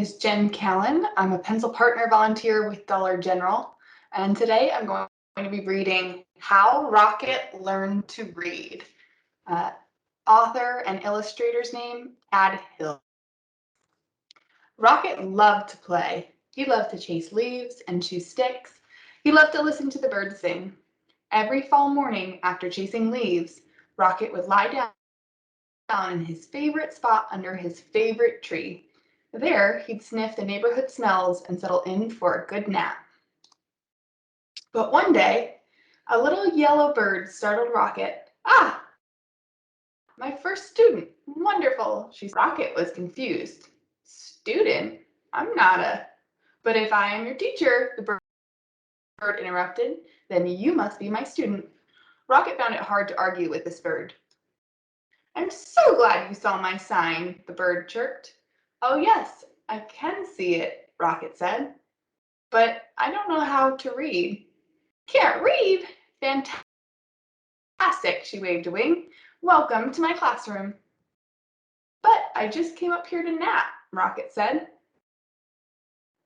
is Jen Callen. I'm a pencil partner volunteer with Dollar General, and today I'm going to be reading How Rocket Learned to Read. Author and illustrator's name, Ad Hill. Rocket loved to play. He loved to chase leaves and chew sticks. He loved to listen to the birds sing. Every fall morning after chasing leaves, Rocket would lie down in his favorite spot under his favorite tree. There, he'd sniff the neighborhood smells and settle in for a good nap. But one day, a little yellow bird startled Rocket. "Ah, my first student. Wonderful," she said. Rocket was confused. "Student? I'm not a..." "But if I am your teacher," the bird interrupted, "then you must be my student." Rocket found it hard to argue with this bird. "I'm so glad you saw my sign," the bird chirped. "Oh yes, I can see it," Rocket said. "But I don't know how to read." "Can't read? Fantastic," she waved a wing. "Welcome to my classroom." "But I just came up here to nap," Rocket said.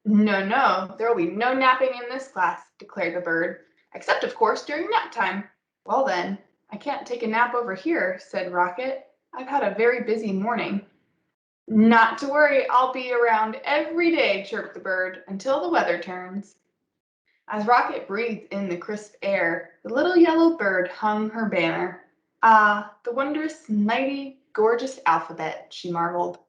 No, there will be no napping in this class," declared the bird, "except of course during nap time." "Well then, I can't take a nap over here," said Rocket. "I've had a very busy morning." "Not to worry, I'll be around every day," chirped the bird, "until the weather turns." As Rocket breathed in the crisp air, the little yellow bird hung her banner. "Ah, the wondrous, mighty, gorgeous alphabet," she marveled.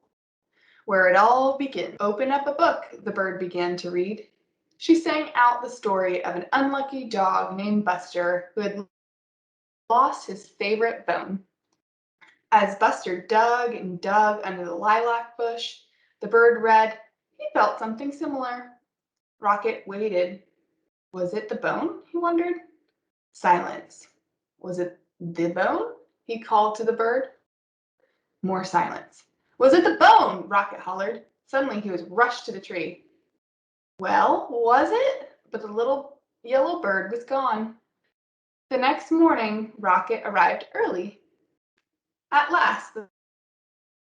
"Where it all begins." "Open up a book," the bird began to read. She sang out the story of an unlucky dog named Buster who had lost his favorite bone. As Buster dug and dug under the lilac bush, the bird read, he felt something similar. Rocket waited. Was it the bone, he wondered? Silence. Was it the bone? He called to the bird. More silence. Was it the bone? Rocket hollered. Suddenly he was rushed to the tree. Well, was it? But the little yellow bird was gone. The next morning, Rocket arrived early. At last, the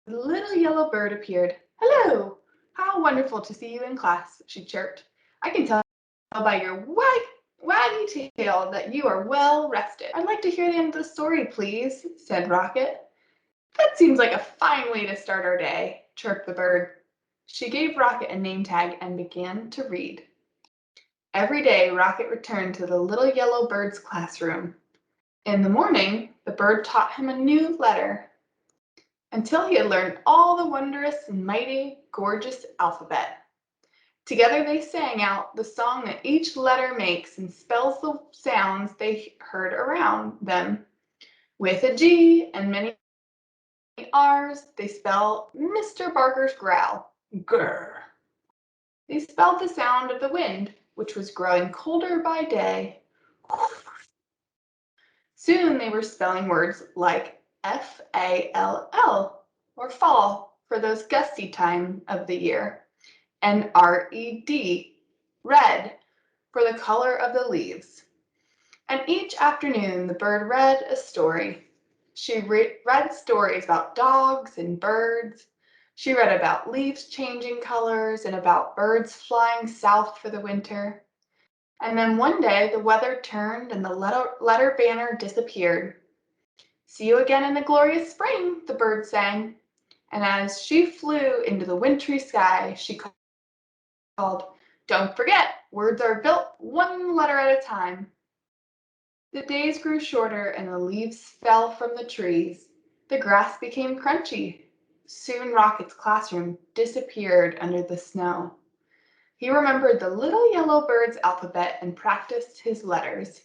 little yellow bird appeared. "Hello! How wonderful to see you in class," she chirped. "I can tell by your waggy tail that you are well rested." "I'd like to hear the end of the story, please," said Rocket. "That seems like a fine way to start our day," chirped the bird. She gave Rocket a name tag and began to read. Every day, Rocket returned to the little yellow bird's classroom. In the morning, the bird taught him a new letter, until he had learned all the wondrous, mighty, gorgeous alphabet. Together they sang out the song that each letter makes and spells the sounds they heard around them. With a G and many R's, they spell Mr. Barker's growl. Grr. They spelled the sound of the wind, which was growing colder by day. Soon they were spelling words like F-A-L-L, or fall, for those gusty time of the year, and R-E-D, red, for the color of the leaves. And each afternoon the bird read a story. She read stories about dogs and birds. She read about leaves changing colors and about birds flying south for the winter. And then one day the weather turned and the letter banner disappeared. "See you again in the glorious spring," the bird sang. And as she flew into the wintry sky, she called, "Don't forget, words are built one letter at a time." The days grew shorter and the leaves fell from the trees. The grass became crunchy. Soon Rocket's classroom disappeared under the snow. He remembered the little yellow bird's alphabet and practiced his letters.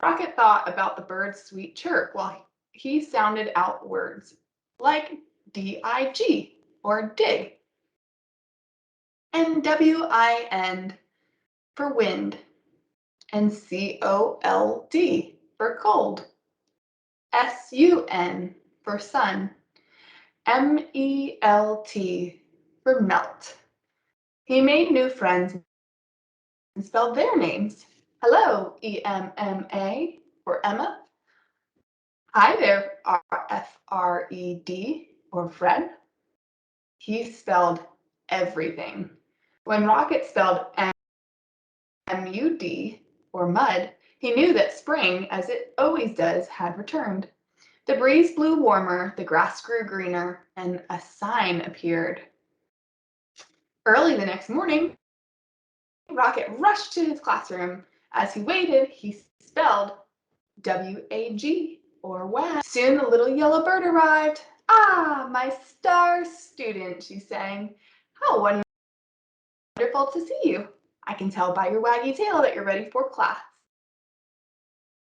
Rocket thought about the bird's sweet chirp while he sounded out words like D-I-G or dig, and W-I-N for wind, and C-O-L-D for cold, S-U-N for sun, M-E-L-T for melt. He made new friends and spelled their names. Hello, E-M-M-A for Emma. Hi there, F-R-E-D or Fred. He spelled everything. When Rocket spelled M-U-D, or mud, he knew that spring, as it always does, had returned. The breeze blew warmer, the grass grew greener, and a sign appeared. Early the next morning, Rocket rushed to his classroom. As he waited, he spelled W-A-G, or WAG. Soon the little yellow bird arrived. "Ah, my star student," she sang. "How wonderful to see you. I can tell by your waggy tail that you're ready for class."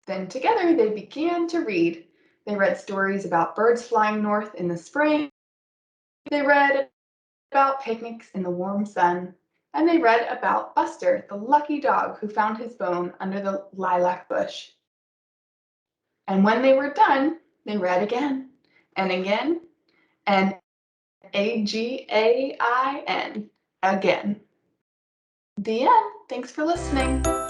Then together they began to read. They read stories about birds flying north in the spring. They read about picnics in the warm sun. And they read about Buster, the lucky dog who found his bone under the lilac bush. And when they were done, they read again and again and AGAIN again. The end. Thanks for listening.